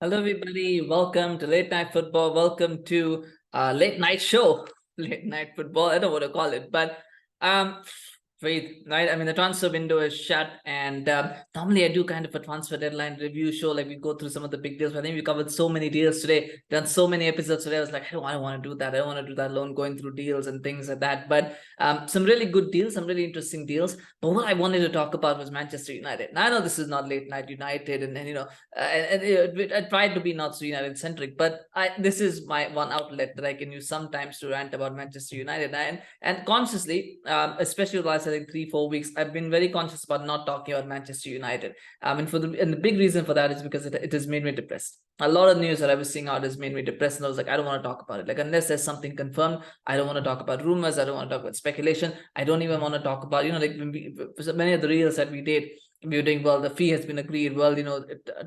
Hello, everybody. Welcome to Late Night Football. Welcome to Late Night Show, Late Night Football. I don't know what to call it, but um, wait, right? I mean, the transfer window is shut, and normally I do kind of a transfer deadline review show. Like we go through some of the big deals. But I think we covered so many deals today, done so many episodes today. I was like, I don't want to do that. I don't want to do that alone, going through deals and things like that. But some really good deals, some really interesting deals. But what I wanted to talk about was Manchester United. Now I know this is not Late Night United, and I tried to be not so United centric, but this is my one outlet that I can use sometimes to rant about Manchester United, and consciously, especially the last I think 3-4 weeks, I've been very conscious about not talking about Manchester United. And the big reason for that is because it has made me depressed. A lot of news that I was seeing out has made me depressed, and I was like, I don't want to talk about it. Like unless there's something confirmed, I don't want to talk about rumors. I don't want to talk about speculation. I don't even want to talk about like many of the reels that we did. We were doing well, the fee has been agreed, well,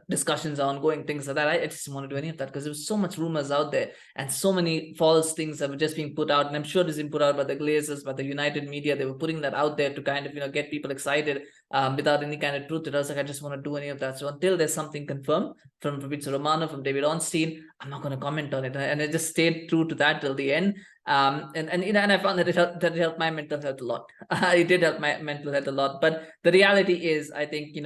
discussions are ongoing, things like that. I just didn't want to do any of that because there was so much rumors out there and so many false things that were just being put out. And I'm sure this is being put out by the Glazers, by the United media. They were putting that out there to kind of get people excited without any kind of truth. And I was like, I just want to do any of that. So until there's something confirmed from Fabrizio Romano, from David Ornstein, I'm not going to comment on it. And I just stayed true to that till the end. And I found that it helped my mental health a lot. It did help my mental health a lot. But the reality is, I think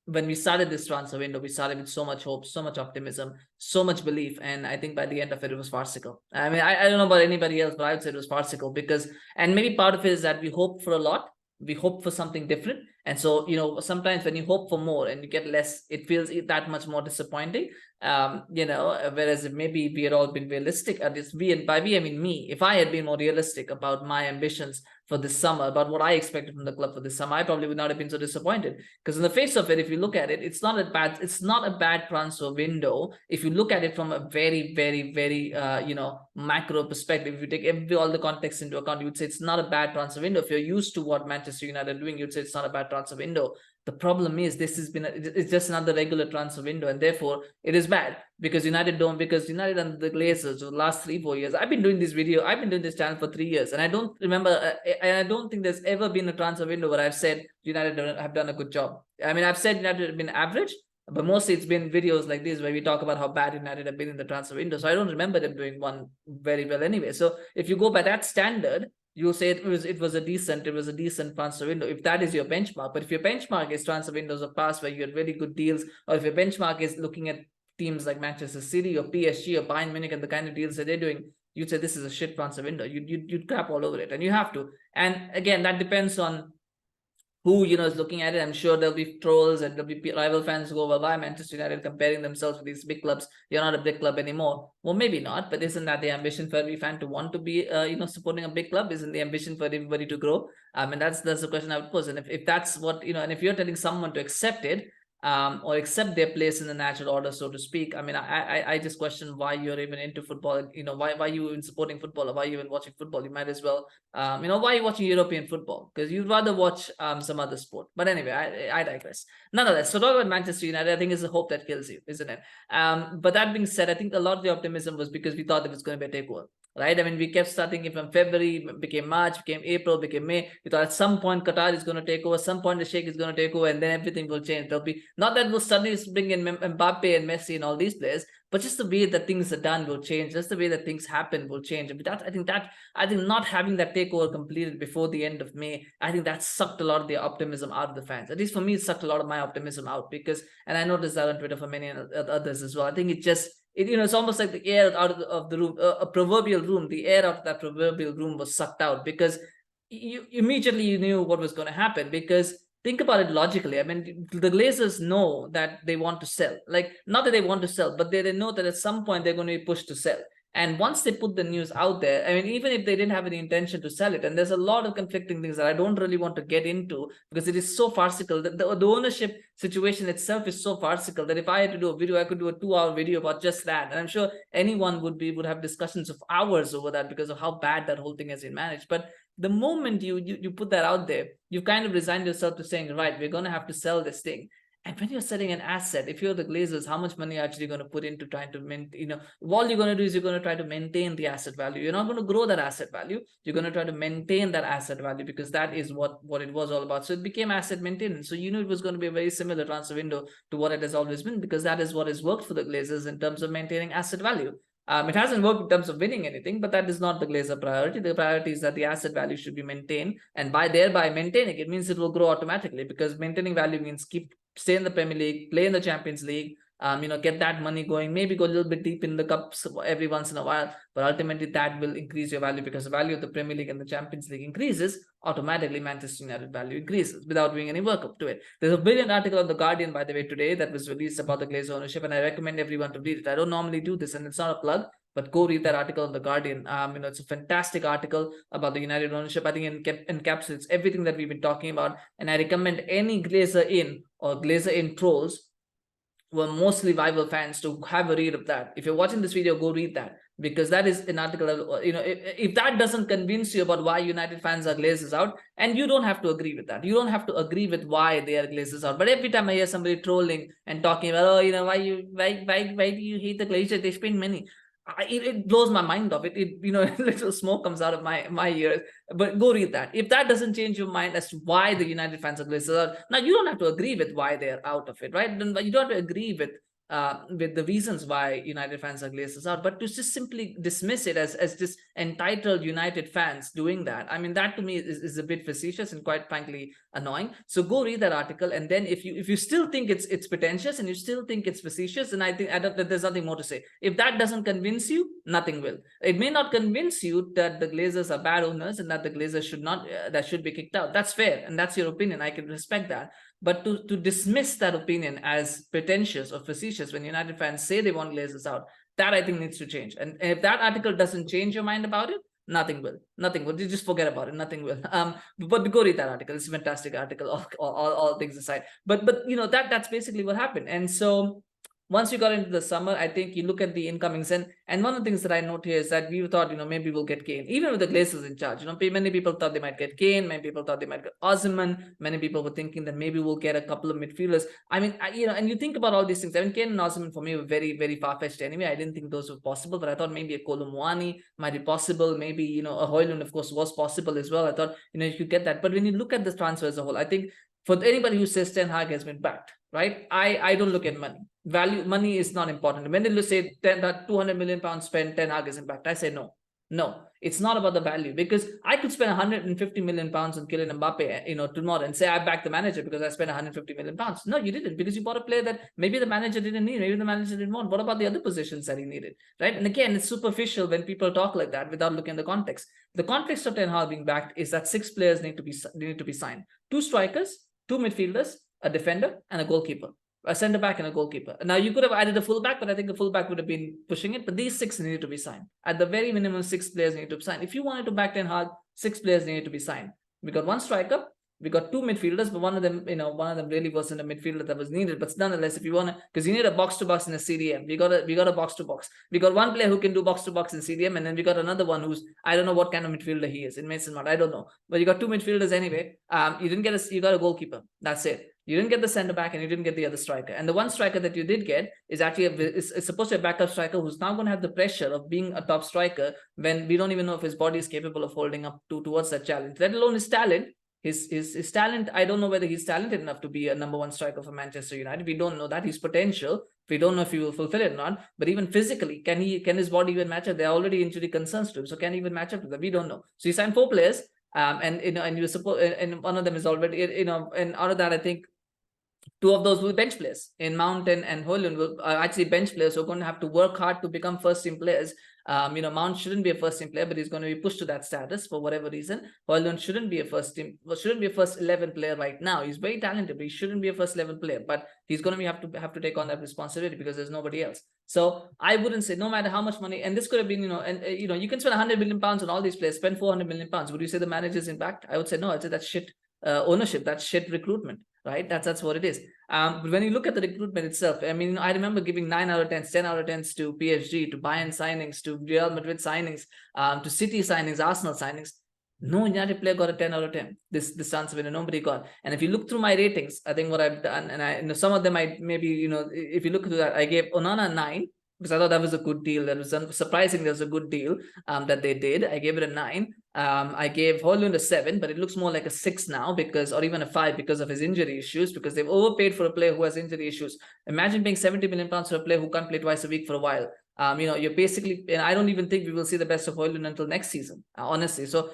when we started this transfer window, we started with so much hope, so much optimism, so much belief, and I think by the end of it, it was farcical. I mean, I don't know about anybody else, but I would say it was farcical because, and maybe part of it is that we hope for a lot, we hope for something different, and so sometimes when you hope for more and you get less, it feels that much more disappointing. Whereas if maybe we had all been realistic, at least we, and by we I mean me, if I had been more realistic about my ambitions for this summer, about what I expected from the club for this summer, I probably would not have been so disappointed. Because in the face of it, if you look at it, it's not a bad transfer window if you look at it from a very, very, very macro perspective. If you take all the context into account, you would say it's not a bad transfer window. If you're used to what Manchester United are doing, you'd say it's not a bad transfer window. The problem is it's just another regular transfer window, and therefore it is bad because United and the Glazers for the last 3-4 years. I've been doing this channel for 3 years, and I don't remember, and I don't think there's ever been a transfer window where I've said United have done a good job. I mean, I've said United have been average, but mostly it's been videos like this where we talk about how bad United have been in the transfer window. So I don't remember them doing one very well anyway. So if you go by that standard, you say it was a decent transfer window if that is your benchmark. But if your benchmark is transfer windows of past where you had really good deals, or if your benchmark is looking at teams like Manchester City or PSG or Bayern Munich and the kind of deals that they're doing, you'd say this is a shit transfer window. You'd crap all over it, and you have to. And again, that depends on who is looking at it. I'm sure there'll be trolls and there'll be rival fans who go, well, why Manchester United comparing themselves with these big clubs? You're not a big club anymore. Well, maybe not, but isn't that the ambition for every fan to want to be supporting a big club? Isn't the ambition for everybody to grow? And that's the question I would pose. And if that's what and if you're telling someone to accept it, or accept their place in the natural order, so to speak. I mean, I just question why you're even into football. Why you even supporting football, or why you even watching football? You might as well, why are you watching European football? Because you'd rather watch some other sport. But anyway, I digress. Nonetheless, so talk about Manchester United. I think it's the hope that kills you, isn't it? But that being said, I think a lot of the optimism was because we thought it was going to be a takeover. Right? I mean, we kept starting it from February, became March, became April, became May. We thought at some point Qatar is going to take over, some point the Sheikh is going to take over, and then everything will change. There'll be not that we'll suddenly bring in Mbappe and Messi and all these players, but just the way that things are done will change. Just the way that things happen will change. I think not having that takeover completed before the end of May, I think that sucked a lot of the optimism out of the fans. At least for me, it sucked a lot of my optimism out because, and I noticed that on Twitter for many others as well. I think it's almost like the air out of the room, a proverbial room. The air out of that proverbial room was sucked out because you immediately knew what was going to happen. Because think about it logically. I mean, the Glazers know that they want to sell. Like, not that they want to sell, but they know that at some point they're going to be pushed to sell. And once they put the news out there, I mean, even if they didn't have any intention to sell it, and there's a lot of conflicting things that I don't really want to get into because it is so farcical. The ownership situation itself is so farcical that if I had to do a video, I could do a 2-hour video about just that. And I'm sure anyone would have discussions of hours over that because of how bad that whole thing has been managed. But the moment you put that out there, you've kind of resigned yourself to saying, right, we're going to have to sell this thing. And when you're selling an asset, if you're the Glazers, how much money are you actually going to put into trying to maintain, all you're going to do is you're going to try to maintain the asset value. You're not going to grow that asset value. You're going to try to maintain that asset value, because that is what it was all about. So it became asset maintenance. So it was going to be a very similar transfer window to what it has always been, because that is what has worked for the Glazers in terms of maintaining asset value. It hasn't worked in terms of winning anything, but that is not the Glazer priority. The priority is that the asset value should be maintained, and thereby maintaining it means it will grow automatically, because maintaining value means stay in the Premier League, play in the Champions League, get that money going, maybe go a little bit deep in the cups every once in a while, but ultimately that will increase your value, because the value of the Premier League and the Champions League increases, automatically Manchester United value increases without doing any work up to it. There's a brilliant article on The Guardian, by the way, today that was released about the Glazer ownership, and I recommend everyone to read it. I don't normally do this, and it's not a plug, but go read that article on The Guardian. It's a fantastic article about the United ownership. I think it encapsulates everything that we've been talking about. And I recommend any Glazer in or Glazer in trolls who are mostly rival fans to have a read of that. If you're watching this video, go read that, because that is an article, if that doesn't convince you about why United fans are Glazers out, and you don't have to agree with that. You don't have to agree with why they are Glazers out. But every time I hear somebody trolling and talking about, why do you hate the Glazers? They spend money. It blows my mind off. Little smoke comes out of my ears. But go read that. If that doesn't change your mind as to why the United fans are Glazers, now you don't have to agree with why they're out of it, right? You don't have to agree with the reasons why United fans are Glazers out, but to just simply dismiss it as just entitled United fans doing that, I mean, that to me is a bit facetious and quite frankly annoying. So go read that article, and then if you still think it's pretentious and you still think it's facetious, and I think there's nothing more to say. If that doesn't convince you, nothing will. It may not convince you that the Glazers are bad owners and that the Glazers should be kicked out. That's fair, and that's your opinion. I can respect that. But to dismiss that opinion as pretentious or facetious when United fans say they want Glazers out, that I think needs to change. And if that article doesn't change your mind about it, nothing will. Nothing will. You just forget about it. Nothing will. But go read that article. It's a fantastic article. All things aside. But that's basically what happened. And so once you got into the summer, I think you look at the incomings, and one of the things that I note here is that we thought, maybe we'll get Kane, even with the Glazers in charge. Many people thought they might get Kane, many people thought they might get Osimhen, many people were thinking that maybe we'll get a couple of midfielders. I mean, and you think about all these things. I mean, Kane and Osimhen for me were very, very far-fetched anyway. I didn't think those were possible, but I thought maybe a Kolo Muani might be possible. Maybe, a Hojlund, of course, was possible as well. I thought, you could get that. But when you look at the transfer as a whole, I think for anybody who says Ten Hag has been backed, right? I don't look at money. Money is not important. When they say that 200 million pounds spent, Ten Hag is impact, I say no, it's not about the value, because I could spend 150 million pounds on Kylian Mbappe, tomorrow, and say I backed the manager because I spent 150 million pounds. No, you didn't, because you bought a player that maybe the manager didn't need, maybe the manager didn't want. What about the other positions that he needed, right? And again, it's superficial when people talk like that without looking at the context. The context of Ten Hag being backed is that 6 players need to be signed: 2 strikers, 2 midfielders, a defender, and a goalkeeper. A centre back and a goalkeeper. Now, you could have added a fullback, but I think the fullback would have been pushing it. But these 6 needed to be signed. At the very minimum, 6 players need to be signed. If you wanted to back Ten Hag, 6 players needed to be signed. We got 1 striker, we got 2 midfielders, but one of them really wasn't a midfielder that was needed. But nonetheless, if you want to, because you need a box to box and a CDM, we got a box to box. We got 1 player who can do box to box and CDM, and then we got another one who's, I don't know what kind of midfielder he is in Mason Mount. I don't know, but you got 2 midfielders anyway. You got a goalkeeper. That's it. You didn't get the centre back, and you didn't get the other striker. And the 1 striker that you did get is actually is supposed to be a backup striker who's now going to have the pressure of being a top striker when we don't even know if his body is capable of holding up towards that challenge. Let alone his talent. His talent, I don't know whether he's talented enough to be a number 1 striker for Manchester United. We don't know that. His potential, we don't know if he will fulfill it or not. But even physically, can his body even match up? There are already injury concerns to him, so can he even match up to them? We don't know. So he signed 4 players, and you suppose, and one of them is already, and out of that, I think 2 of those will be bench players. In Mount and Hojlund will actually bench players who are going to have to work hard to become first-team players. Mount shouldn't be a first-team player, but he's going to be pushed to that status for whatever reason. Hojlund shouldn't be a first 11 player right now. He's very talented, but he shouldn't be a first 11 player. But he's going to have to take on that responsibility because there's nobody else. So I wouldn't say, no matter how much money, and this could have been, you can spend 100 million pounds on all these players, spend 400 million pounds. Would you say the manager's impact? I would say no. I'd say that's shit ownership, that's shit recruitment. Right, that's what it is. But when you look at the recruitment itself, I mean, I remember giving 9 out of 10, 10 out of 10s to PSG, to Bayern signings, to Real Madrid signings, to City signings, Arsenal signings. No United player got a 10 out of 10. This transfer window, nobody got. And if you look through my ratings, I think what I've done, and I some of them I maybe, if you look through that, I gave Onana a 9 because I thought that was a good deal. That was surprising. That was a good deal that they did. I gave it a 9. I gave Hojlund a 7, but it looks more like a 6 now because, or even a 5 because of his injury issues, because they've overpaid for a player who has injury issues. Imagine paying 70 million pounds for a player who can't play twice a week for a while. You're basically, and I don't even think we will see the best of Hojlund until next season, honestly. So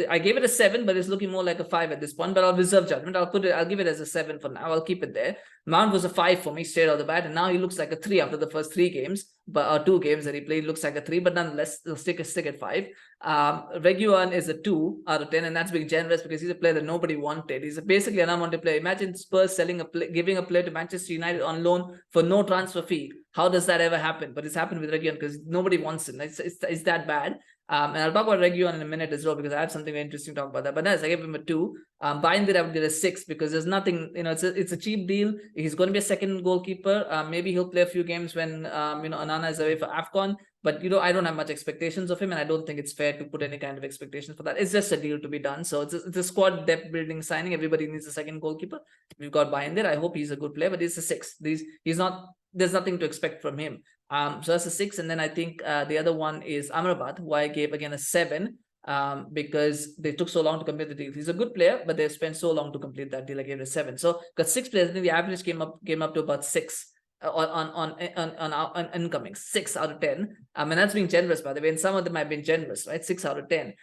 I gave it a 7, but it's looking more like a 5 at this point. But I'll reserve judgment. I'll give it as a 7 for now. I'll keep it there. Mount was a 5 for me straight out the bat, and now he looks like a 3 after the first 3 games, but 2 games that he played. Looks like a 3, but nonetheless, he'll stick at 5. Reguilon is a 2 out of 10, and that's being generous because he's a player that nobody wanted. He's basically an unwanted player. Imagine Spurs giving a player to Manchester United on loan for no transfer fee. How does that ever happen? But it's happened with Reguilon because nobody wants him. It's that bad. And I'll talk about Reguilon in a minute as well because I have something very interesting to talk about that. But nice, I gave him a 2. Bayindir, I would give a 6 because there's nothing, it's a cheap deal. He's going to be a second goalkeeper. Maybe he'll play a few games when Onana is away for AFCON. But I don't have much expectations of him, and I don't think it's fair to put any kind of expectations for that. It's just a deal to be done. So it's a squad depth building signing. Everybody needs a second goalkeeper. We've got Bayindir. I hope he's a good player, but he's a 6. He's not. There's nothing to expect from him. So that's a 6, and then I think the other one is Amrabat, who I gave again a 7. Because they took so long to complete the deal. He's a good player, but they spent so long to complete that deal. I gave it a 7. So got 6 players. I think the average came up to about 6 on incoming, 6 out of 10. And that's being generous, by the way. And some of them have been generous, right? 6 out of 10.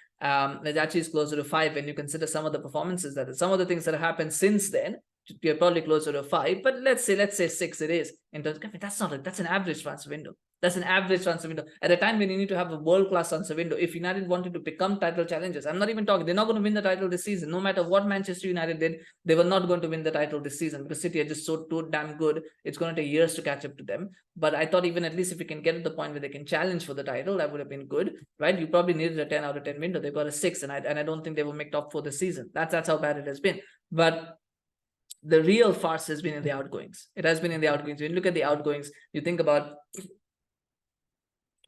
It actually is closer to 5 when you consider some of the performances some of the things that have happened since then. You're probably closer to 5, but let's say 6 it is. In terms of, that's an average transfer window. That's an average transfer window. At a time when you need to have a world-class transfer window, if United wanted to become title challengers, I'm not even talking, they're not going to win the title this season. No matter what Manchester United did, they were not going to win the title this season because City are just so too damn good. It's going to take years to catch up to them. But I thought even at least if we can get to the point where they can challenge for the title, that would have been good, right? You probably needed a 10 out of 10 window. They got a 6, and I don't think they will make top 4 this season. That's how bad it has been. But the real farce has been in the outgoings. It has been in the outgoings. When you look at the outgoings, you think about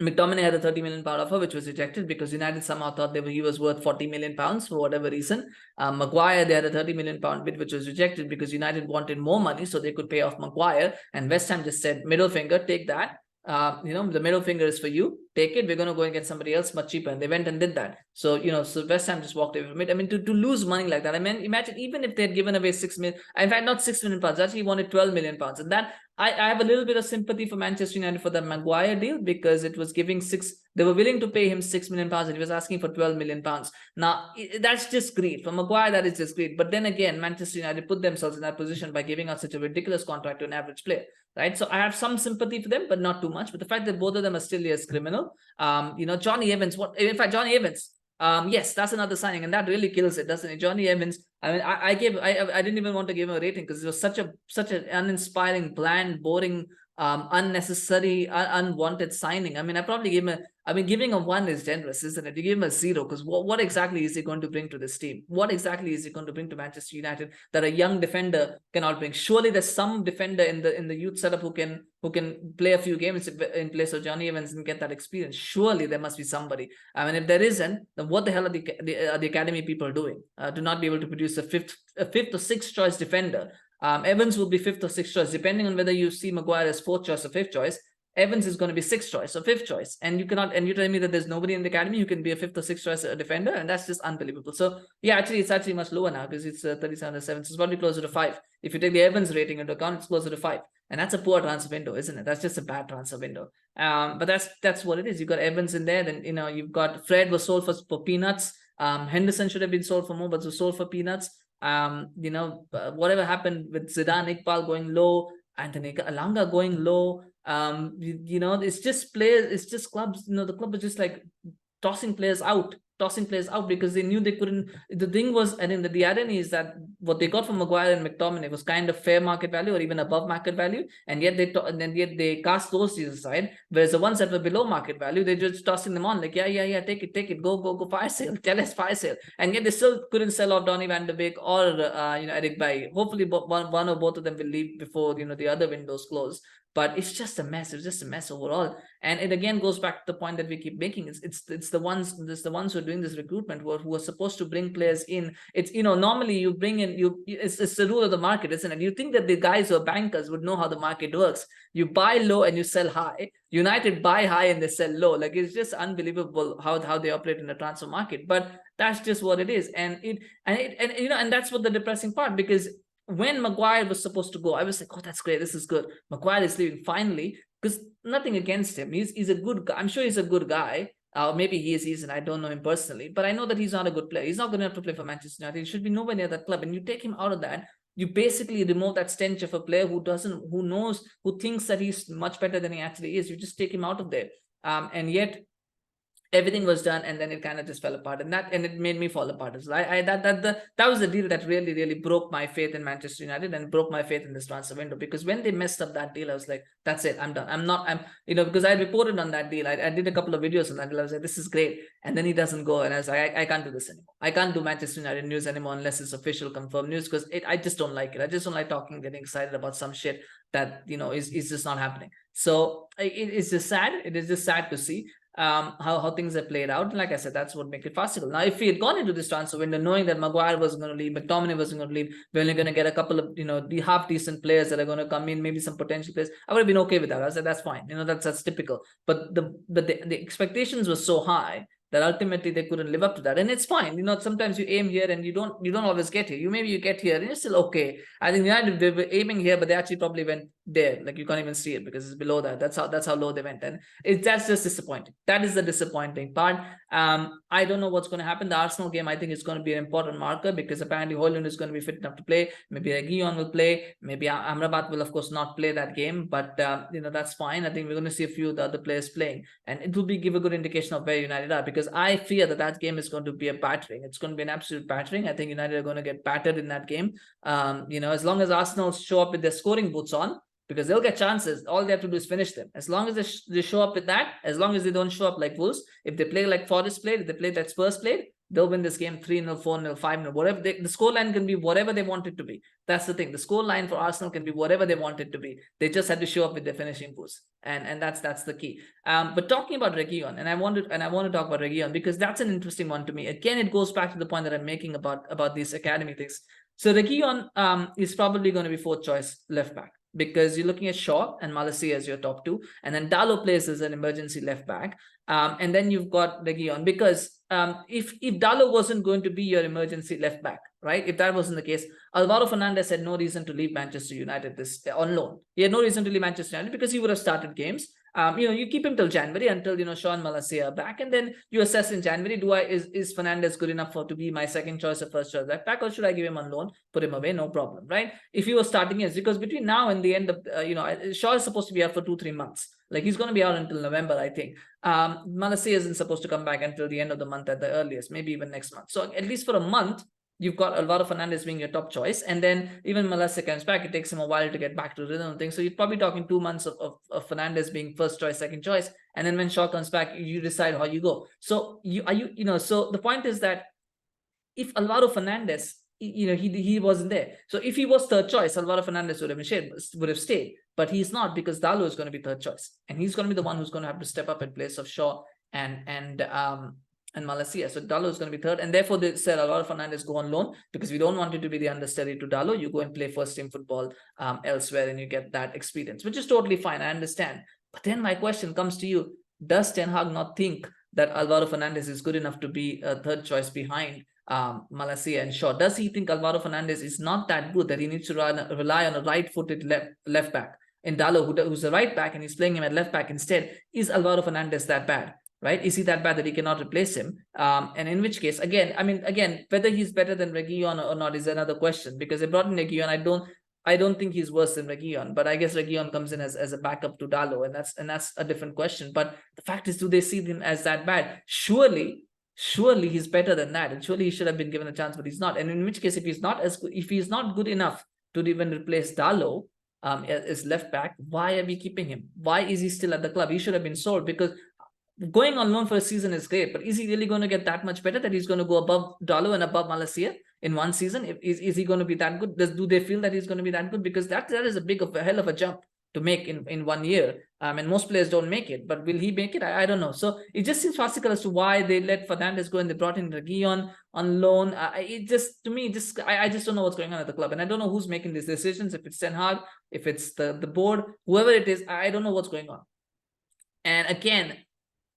McTominay had a 30 million pound offer, which was rejected because United somehow thought he was worth 40 million pounds for whatever reason. Maguire, they had a 30 million pound bid, which was rejected because United wanted more money so they could pay off Maguire. And West Ham just said, middle finger, take that. The middle finger is for you. Take it. We're going to go and get somebody else much cheaper. And they went and did that. So, so West Ham just walked away from it. I mean, to lose money like that, I mean, imagine even if they had given away 6 million, in fact, not 6 million pounds, actually wanted 12 million pounds. And that, I have a little bit of sympathy for Manchester United for the Maguire deal because it was giving 6, they were willing to pay him 6 million pounds and he was asking for 12 million pounds. Now, that's just greed. For Maguire, that is just greed. But then again, Manchester United put themselves in that position by giving out such a ridiculous contract to an average player. Right, so I have some sympathy for them, but not too much. But the fact that both of them are still as criminal, Johnny Evans. In fact, Johnny Evans. Yes, that's another signing, and that really kills it, doesn't it? Johnny Evans. I mean, I didn't even want to give him a rating because it was such an uninspiring, bland, boring, unnecessary, unwanted signing. I mean, I probably gave him giving a 1 is generous, isn't it? You give him a 0 because what exactly is he going to bring to this team? What exactly is he going to bring to Manchester United that a young defender cannot bring? Surely there's some defender in the youth setup who can play a few games in place of Johnny Evans and get that experience. Surely there must be somebody. I mean, if there isn't, then what the hell are the academy people doing to not be able to produce a fifth or sixth choice defender? Evans will be 5th or 6th choice, depending on whether you see Maguire as 4th choice or 5th choice. Evans is going to be 6th choice or 5th choice, and you're telling me that there's nobody in the academy who can be a 5th or 6th choice defender, and that's just unbelievable. So yeah, it's actually much lower now because it's 37 7. So it's probably closer to 5. If you take the Evans rating into account, it's closer to 5, and that's a poor transfer window, isn't it? That's just a bad transfer window. But that's what it is. You've got Evans in there, then you've got Fred was sold for peanuts. Henderson should have been sold for more, but was sold for peanuts. Whatever happened with Zidane, Iqbal going low, Anthony Alanga going low. It's just players, it's just clubs. The club is just like tossing players out because they knew they couldn't. The thing was, I think the irony is that what they got from Maguire and McTominay was kind of fair market value or even above market value, and yet they cast those deals aside. Whereas the ones that were below market value, they're just tossing them on like, yeah, take it, go, fire sale, tell us fire sale, and yet they still couldn't sell off Donny van de Beek or Eric Bailly. Hopefully, one or both of them will leave before the other windows close. but it's just a mess. It's just a mess overall. And it again goes back to the point that we keep making. It's the ones who are doing this recruitment who are supposed to bring players in. It's, normally you bring in, it's the rule of the market, isn't it? You think that the guys who are bankers would know how the market works. You buy low and you sell high. United buy high and they sell low. Like, it's just unbelievable how they operate in the transfer market. But that's just what it is. And that's what the depressing part, because when Maguire was supposed to go, I was like, oh, that's great. This is good. Maguire is leaving finally, because nothing against him. He's a good guy. I'm sure he's a good guy. Maybe he is, and I don't know him personally, but I know that he's not a good player. He's not going to have to play for Manchester United. He should be nowhere near that club. And you take him out of that, you basically remove that stench of a player who thinks that he's much better than he actually is. You just take him out of there. And yet everything was done, and then it kind of just fell apart, and it made me fall apart as well. That was the deal that really broke my faith in Manchester United and broke my faith in this transfer window, because when they messed up that deal, I was like, that's it, I'm done. Because I reported on that deal. I did a couple of videos on that deal. I was like, this is great, and then he doesn't go, and I was like, I can't do this anymore. I can't do Manchester United news anymore unless it's official, confirmed news, because I just don't like it. I just don't like getting excited about some shit that is just not happening. So it's just sad. It is just sad to see how things have played out. And like I said, that's what makes it farcical. Now, if we had gone into this transfer window knowing that Maguire wasn't going to leave, McTominay wasn't going to leave, we're only going to get a couple of the half decent players that are going to come in, maybe some potential players, I would have been okay with that. I said, that's fine. That's typical. But the expectations were so high that ultimately they couldn't live up to that. And it's fine. Sometimes you aim here and you don't always get here. You get here and you're still okay. I think United, they were aiming here, but they actually probably went there. Like, you can't even see it because it's below that. That's how low they went. And that's just disappointing. That is the disappointing part. I don't know what's going to happen. The Arsenal game, I think, is going to be an important marker, because apparently Hojlund is going to be fit enough to play. Maybe Reguilon will play. Maybe Amrabat will, of course, not play that game. But, that's fine. I think we're going to see a few of the other players playing. And it will give a good indication of where United are, because I fear that game is going to be a battering. It's going to be an absolute battering. I think United are going to get battered in that game. As long as Arsenal show up with their scoring boots on, because they'll get chances. All they have to do is finish them. As long as they show up with that, as long as they don't show up like Wolves, if they play like Forest played, if they play like Spurs played, they'll win this game 3-0, 4-0, 5-0, whatever. The scoreline can be whatever they want it to be. That's the thing. The scoreline for Arsenal can be whatever they want it to be. They just had to show up with their finishing boots, and that's the key. But talking about Reguilon, and I want to talk about Reguilon, because that's an interesting one to me. Again, it goes back to the point that I'm making about these academy things. So Reguilon is probably going to be fourth choice left back, because you're looking at Shaw and Malacia as your top two, and then Dalot plays as an emergency left back, and then you've got Reguilon, because if Dalot wasn't going to be your emergency left back, right? If that wasn't the case, Alvaro Fernandez had no reason to leave Manchester United on loan. He had no reason to leave Manchester United, because he would have started games. You keep him till January, until Shaw and Malacia are back, and then you assess in January, is Fernandez good enough to be my second choice or first choice left back, or should I give him on loan, put him away, no problem, right? If he was starting games, because between now and the end of Shaw is supposed to be out for 2-3 months. Like, he's going to be out until November, I think. Malacia isn't supposed to come back until the end of the month at the earliest, maybe even next month. So at least for a month, you've got Alvaro Fernandez being your top choice, and then even Malacia comes back, it takes him a while to get back to rhythm and things. So you're probably talking 2 months of Fernandez being first choice, second choice, and then when Shaw comes back, you decide how you go. So so the point is that if Alvaro Fernandez, he wasn't there. So if he was third choice, Alvaro Fernandez would have stayed, but he's not, because Dalot is going to be third choice, and he's going to be the one who's going to have to step up in place of Shaw and Malacia. So Dalot is going to be third, and therefore they said Alvaro Fernandez go on loan, because we don't want you to be the understudy to Dalot. You go and play first team football elsewhere, and you get that experience, which is totally fine. I understand. But then my question comes to you: does Ten Hag not think that Alvaro Fernandez is good enough to be a third choice behind Malacia and Shaw? Does he think Alvaro Fernandez is not that good, that he needs to rely on a right-footed left back in Dalot, who's a right back, and he's playing him at left back instead? Is Alvaro Fernandez that bad? Right? Is he that bad that he cannot replace him? And in which case, again, whether he's better than Reguilon or not is another question, because they brought in Reguilon. I don't think he's worse than Reguilon, but I guess Reguilon comes in as a backup to Dalot, and that's a different question. But the fact is, do they see him as that bad? Surely he's better than that, and surely he should have been given a chance, but he's not. And in which case, if he's not good enough to even replace Dalot as left back, why are we keeping him? Why is he still at the club? He should have been sold, because going on loan for a season is great, but is he really going to get that much better that he's going to go above Dalot and above Malacia in one season? Is he going to be that good? Do they feel that he's going to be that good? Because that is a hell of a jump. to make in 1 year. And most players don't make it, but will he make it? I don't know. So it just seems farcical as to why they let Fernandes go and they brought in Reguilon on loan. It just, to me, I just don't know what's going on at the club, and I don't know who's making these decisions. If it's Ten Hag, if it's the board, whoever it is, I don't know what's going on. And again,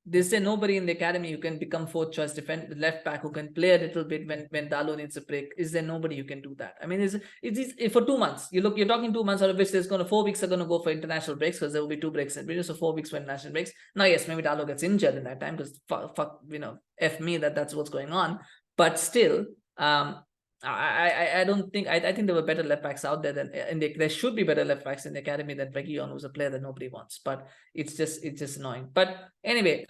they say nobody in the academy who can become fourth choice left back, who can play a little bit when Dalo needs a break. Is there nobody who can do that? I mean, it's for 2 months. You're talking 2 months, out of which there's 4 weeks are going to go for international breaks, because there will be 2 breaks in between, so 4 weeks for international breaks. Now, yes, maybe Dalo gets injured in that time, because fuck, F me that's what's going on. But still, I don't think, I think there were better left backs out there than there should be better left backs in the academy than Reguilon, who's a player that nobody wants. But it's just annoying. But anyway,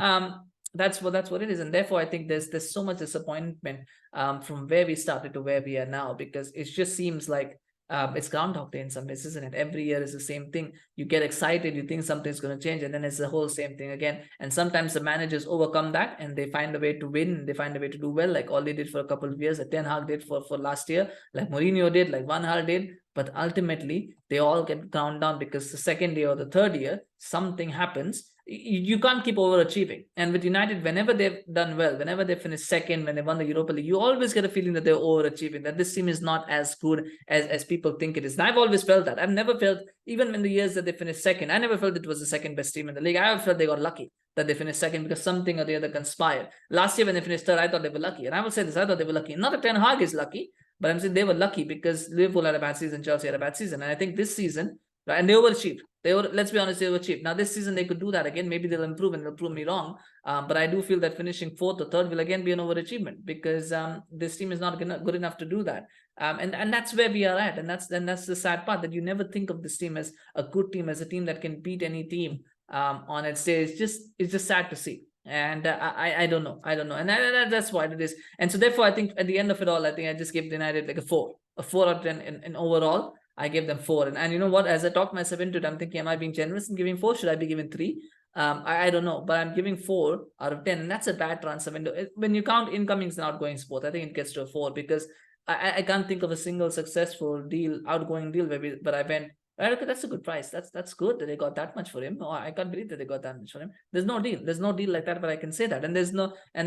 that's what it is, and therefore I think there's so much disappointment from where we started to where we are now, because it just seems like it's Groundhog Day in some ways, isn't it? Every year is the same thing. You get excited, you think something's going to change, and then it's the whole same thing again. And sometimes the managers overcome that and they find a way to win, they find a way to do well, like Ole did for a couple of years, like Ten Hag did for last year, like Mourinho did, like Van Gaal did. But ultimately, they all get ground down, because the second year or the third year, something happens. You can't keep overachieving. And with United, whenever they've done well, whenever they finish second, when they won the Europa League, you always get a feeling that they're overachieving, that this team is not as good as people think it is. And I've always felt that. I've never felt, even in the years that they finished second, I never felt it was the second best team in the league. I felt they got lucky that they finished second, because something or the other conspired. Last year when they finished third, I thought they were lucky. And I will say this, I thought they were lucky. Not that Ten Hag is lucky, but I'm saying they were lucky because Liverpool had a bad season, Chelsea had a bad season. And I think this season, right, and they overachieved. Let's be honest, they were cheap. Now this season they could do that again. Maybe they'll improve and they'll prove me wrong. But I do feel that finishing fourth or third will again be an overachievement, because this team is not good enough to do that. And that's where we are at. And that's the sad part, that you never think of this team as a good team, as a team that can beat any team on its day. It's just sad to see. And I don't know. And that's why it is. And so therefore, I think at the end of it all, I think I just gave United like a 4 out of 10 in overall. I gave them 4. And you know what? As I talk myself into it, I'm thinking, am I being generous in giving 4? Should I be giving 3? I don't know, but I'm giving 4 out of 10. And that's a bad transfer window. When you count incomings and outgoings both, I think it gets to a 4, because I can't think of a single successful outgoing deal but I went, right, okay, that's a good price. That's good that they got that much for him. Oh, I can't believe that they got that much for him. There's no deal like that, but I can say that. And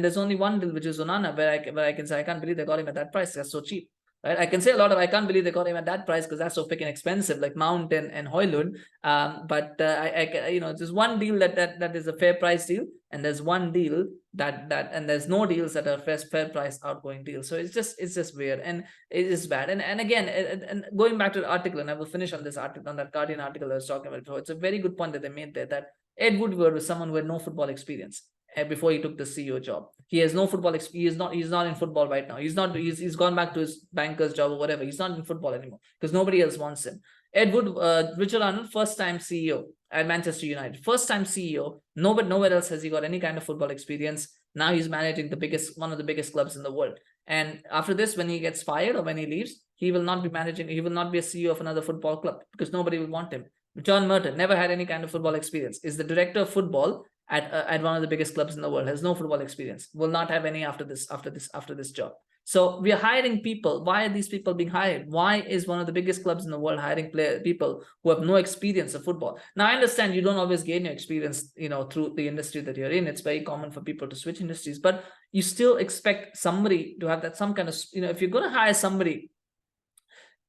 there's only one deal, which is Onana, where I can say I can't believe they got him at that price. That's so cheap. Right, I can say a lot of I can't believe they got him at that price, because that's so freaking expensive, like Mount and Hojlund. But there's one deal that is a fair price deal, and there's one deal and there's no deals that are fair price outgoing deals. So it's just weird, and it is bad. And again, and going back to the article, and I will finish on this article, on that Guardian article I was talking about before. It's a very good point that they made there, that Ed Woodward was someone who had no football experience before he took the CEO job. He has no football experience. He's not in football right now. He's gone back to his banker's job or whatever. He's not in football anymore, because nobody else wants him. Richard Arnold, first time CEO at Manchester United. First time CEO. Nowhere else has he got any kind of football experience. Now he's managing one of the biggest clubs in the world. And after this, when he gets fired or when he leaves, he will not be a CEO of another football club, because nobody will want him. John Merton never had any kind of football experience. Is the director of football at one of the biggest clubs in the world, has no football experience, will not have any after this job. So we are hiring people. Why are these people being hired? Why is one of the biggest clubs in the world hiring people who have no experience of football? Now, I understand you don't always gain your experience, through the industry that you're in. It's very common for people to switch industries, but you still expect somebody to have that some kind of, if you're going to hire somebody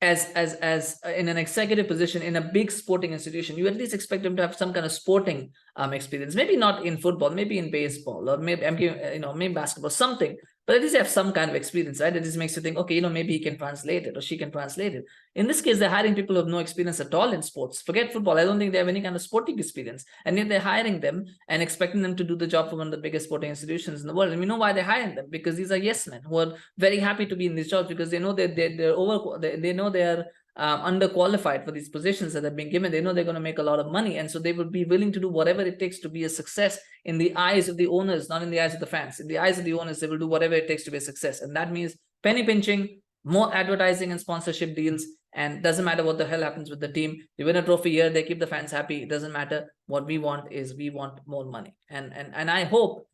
as in an executive position in a big sporting institution, you at least expect them to have some kind of sporting experience. Maybe not in football, maybe in baseball, or maybe maybe basketball, something. But at least they have some kind of experience, right? It just makes you think, okay, maybe he can translate it or she can translate it. In this case, they're hiring people who have no experience at all in sports. Forget football. I don't think they have any kind of sporting experience. And yet they're hiring them and expecting them to do the job for one of the biggest sporting institutions in the world. And we know why they're hiring them, because these are yes men who are very happy to be in these jobs, because they know they know they're underqualified for these positions that have been given. They know they're going to make a lot of money, and so they would be willing to do whatever it takes to be a success in the eyes of the owners, not in the eyes of the fans. In the eyes of the owners, they will do whatever it takes to be a success, and that means penny pinching, more advertising and sponsorship deals. And doesn't matter what the hell happens with the team. They win a trophy here, they keep the fans happy. It doesn't matter. What we want more money, and I hope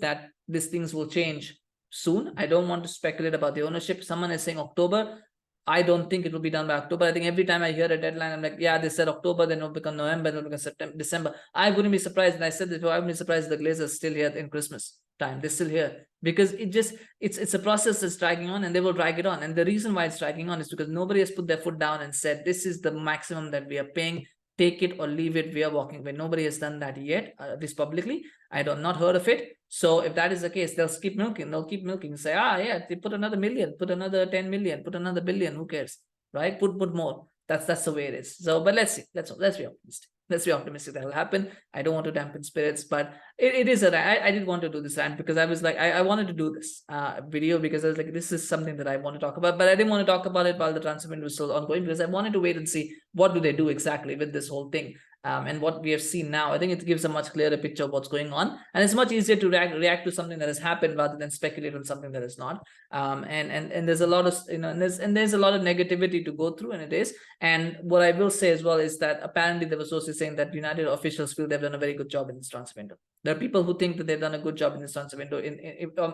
that these things will change soon. I don't want to speculate about the ownership. Someone is saying October. I don't think it will be done by October. I think every time I hear a deadline, I'm like, yeah, they said October, then it'll become November, then it'll become September, December. I wouldn't be surprised, and I said this before, I wouldn't be surprised the Glazers still here in Christmas time. They're still here because it's a process that's dragging on, and they will drag it on. And the reason why it's dragging on is because nobody has put their foot down and said, this is the maximum that we are paying. Take it or leave it. We are walking away. Nobody has done that yet, at least publicly. I don't not heard of it. So if that is the case, they'll keep milking. They'll keep milking. Say, yeah, they put another million, put another 10 million, put another billion. Who cares, right? Put more. That's the way it is. So, but let's see. Let's be optimistic. Let's be optimistic that will happen. I don't want to dampen spirits, but it is I did want to do this rant because I was like, I wanted to do this video because I was like, this is something that I want to talk about, but I didn't want to talk about it while the transfer window was still ongoing because I wanted to wait and see what do they do exactly with this whole thing. And what we have seen now, I think it gives a much clearer picture of what's going on, and it's much easier to react to something that has happened rather than speculate on something that is not. And there's a lot of there's a lot of negativity to go through, and it is. And what I will say as well is that apparently there was also saying that United officials feel they've done a very good job in this transfer window. There are people who think that they've done a good job in this transfer window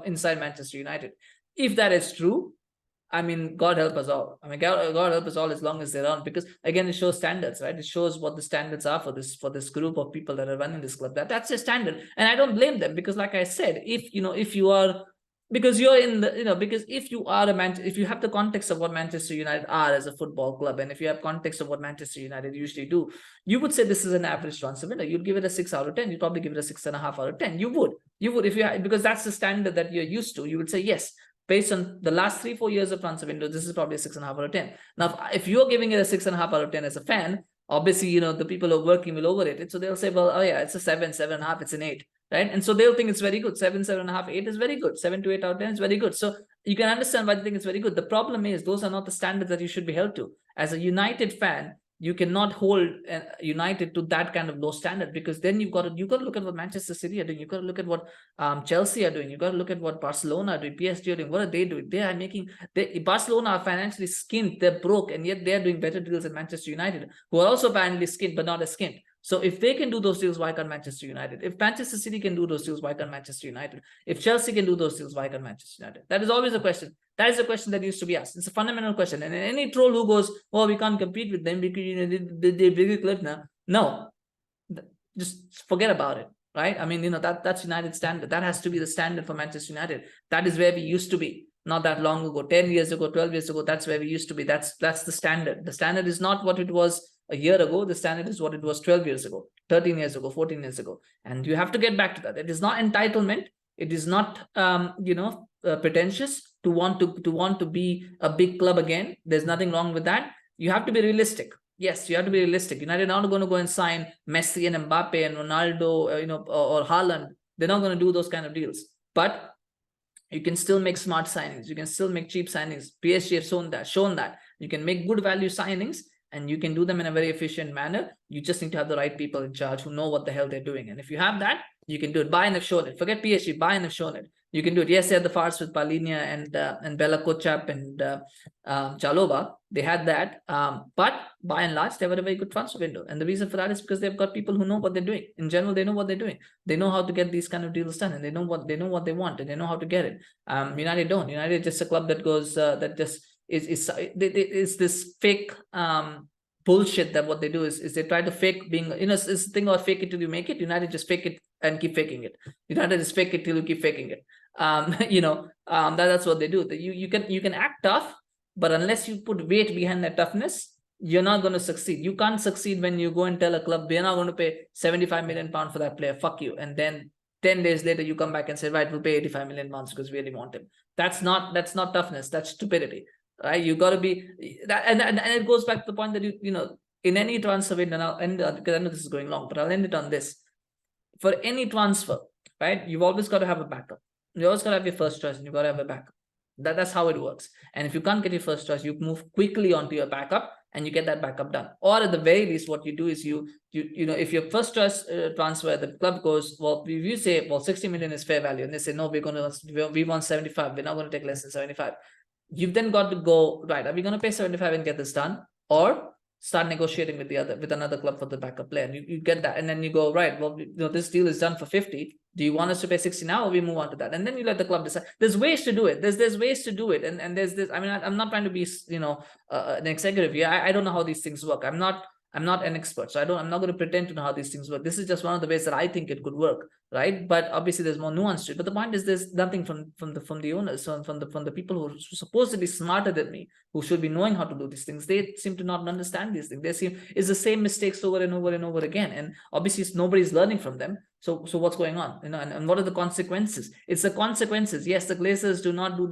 inside Manchester United. If that is true, I mean, God help us all. I mean, God help us all as long as they're on, because again, it shows standards, right? It shows what the standards are for this group of people that are running this club. That's a standard, and I don't blame them because, like I said, if you are, because you're in the, because if you are if you have the context of what Manchester United are as a football club, and if you have context of what Manchester United usually do, you would say this is an average transfer window. You'd give it a 6 out of 10. You'd probably give it a 6.5 out of 10. You would if you because that's the standard that you're used to. You would say yes. Based on the last 3-4 years of transfer windows, this is probably a 6.5 out of 10. Now, if you're giving it a 6.5 out of 10 as a fan, obviously, the people who are working will overrate it. So they'll say, well, oh yeah, it's a 7, 7.5, it's an 8, right? And so they'll think it's very good. 7, 7.5, 8 is very good. 7 to 8 out of 10 is very good. So you can understand why they think it's very good. The problem is those are not the standards that you should be held to. As a United fan, you cannot hold United to that kind of low standard, because then you've got to look at what Manchester City are doing. You've got to look at what Chelsea are doing. You've got to look at what Barcelona are doing, PSG are doing. What are they doing? They are Barcelona are financially skint. They're broke, and yet they're doing better deals than Manchester United, who are also apparently skint, but not as skint. So if they can do those deals, why can't Manchester United? If Manchester City can do those deals, why can't Manchester United? If Chelsea can do those deals, why can't Manchester United? That is always a question. That is a question that used to be asked. It's a fundamental question. And any troll who goes, "Oh, we can't compete with them because they're bigger club now," no, just forget about it, right? I mean, that's United standard. That has to be the standard for Manchester United. That is where we used to be. Not that long ago, 10 years ago, 12 years ago, that's where we used to be. That's the standard. The standard is not what it was a year ago. The standard is what it was 12 years ago, 13 years ago, 14 years ago. And you have to get back to that. It is not entitlement. It is not, pretentious to want to be a big club again. There's nothing wrong with that. You have to be realistic. Yes, you have to be realistic. United are not going to go and sign Messi and Mbappe and Ronaldo, or Haaland. They're not going to do those kind of deals. But you can still make smart signings. You can still make cheap signings. PSG have shown that. You can make good value signings, and you can do them in a very efficient manner. You just need to have the right people in charge who know what the hell they're doing. And if you have that, you can do it. Bayern have shown it. Forget PSG. Bayern have shown it. You can do it. Yes, they had the farce with Palinia and Bella Kotchap and Chalobah. They had that. But by and large, they were a very good transfer window. And the reason for that is because they've got people who know what they're doing. In general, they know what they're doing. They know how to get these kind of deals done, and they know what they want, and they know how to get it. United don't. United is just a club that goes that just is this fake bullshit. That what they do is they try to fake being, it's the thing about fake it till you make it. United just fake it and keep faking it. United just fake it till you keep faking it. That's what they do. You can act tough, but unless you put weight behind that toughness, you're not going to succeed. You can't succeed when you go and tell a club, we're not going to pay 75 million pounds for that player, fuck you, and then 10 days later you come back and say, right, we'll pay 85 million pounds because we really want him. That's not toughness. That's stupidity, right? You got to be that, and it goes back to the point that in any transfer window, and I'll end because I know this is going long, but I'll end it on this. For any transfer, right, you've always got to have a backup. You always got to have your first choice, and you've got to have a backup. That's how it works. And if you can't get your first choice, you move quickly onto your backup, and you get that backup done. Or at the very least, what you do is you if your first choice transfer, the club goes, well, if you say, well, 60 million is fair value, and they say, no, we want 75, we're not going to take less than 75. You've then got to go, right, are we going to pay 75 and get this done, or start negotiating with another club for the backup player? And you get that, and then you go, right, well, this deal is done for 50. Do you want us to pay 60 now, or we move on to that? And then you let the club decide. There's ways to do it. There's ways to do it. And there's this, I mean, I'm not trying to be, an executive here. I don't know how these things work. I'm not an expert, so I'm not going to pretend to know how these things work. This is just one of the ways that I think it could work, right? But obviously there's more nuance to it. But the point is, there's nothing from the owners, from the people who are supposedly smarter than me, who should be knowing how to do these things. They seem to not understand these things. It's the same mistakes over and over and over again, and obviously nobody's learning from them. So what's going on? And what are the consequences? It's the consequences. Yes, the Glazers did not do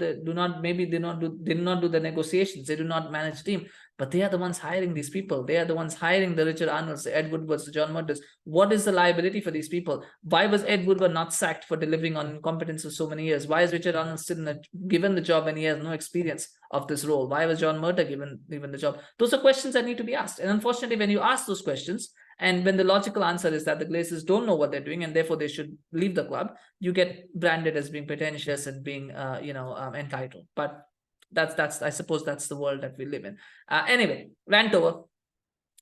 the negotiations. They do not manage the team, but they are the ones hiring these people. They are the ones hiring the Richard Arnolds, the Ed Woodwards, the John Murtaghs. What is the liability for these people? Why was Ed Woodward not sacked for delivering on incompetence for so many years? Why is Richard Arnold still given the job when he has no experience of this role? Why was John Murtagh given the job? Those are questions that need to be asked. And unfortunately, when you ask those questions, and when the logical answer is that the Glazers don't know what they're doing and therefore they should leave the club, you get branded as being pretentious and being, entitled. But I suppose that's the world that we live in. Anyway, rant over.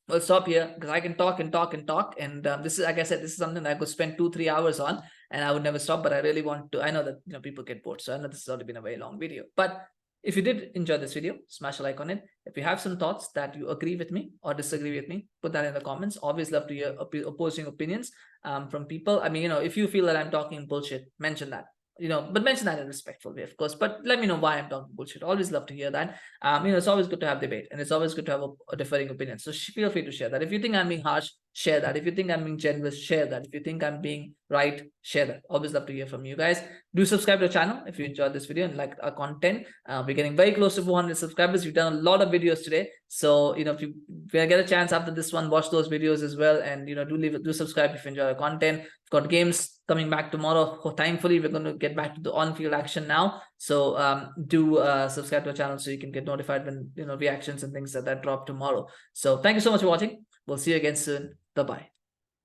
We'll stop here because I can talk and talk and talk. And this is, like I said, this is something that I could spend 2-3 hours on, and I would never stop. But I really want to. I know that people get bored, so I know this has already been a very long video. But if you did enjoy this video, smash a like on it. If you have some thoughts that you agree with me or disagree with me, put that in the comments. Always love to hear opposing opinions from people. I mean, if you feel that I'm talking bullshit, mention that. But mention that in a respectful way, of course. But let me know why I'm talking bullshit. Always love to hear that. It's always good to have debate, and it's always good to have a differing opinion. So feel free to share that. If you think I'm being harsh, share that. If you think I'm being generous, share that. If you think I'm being right, share that. Always love to hear from you guys. Do subscribe to the channel if you enjoyed this video and like our content. We're getting very close to 400 subscribers. We've done a lot of videos today. So, if you get a chance after this one, watch those videos as well. And, do subscribe if you enjoy our content. We've got games coming back tomorrow. Thankfully, we're going to get back to the on-field action now. So do subscribe to our channel so you can get notified when, reactions and things that drop tomorrow. So thank you so much for watching. We'll see you again soon. Bye-bye.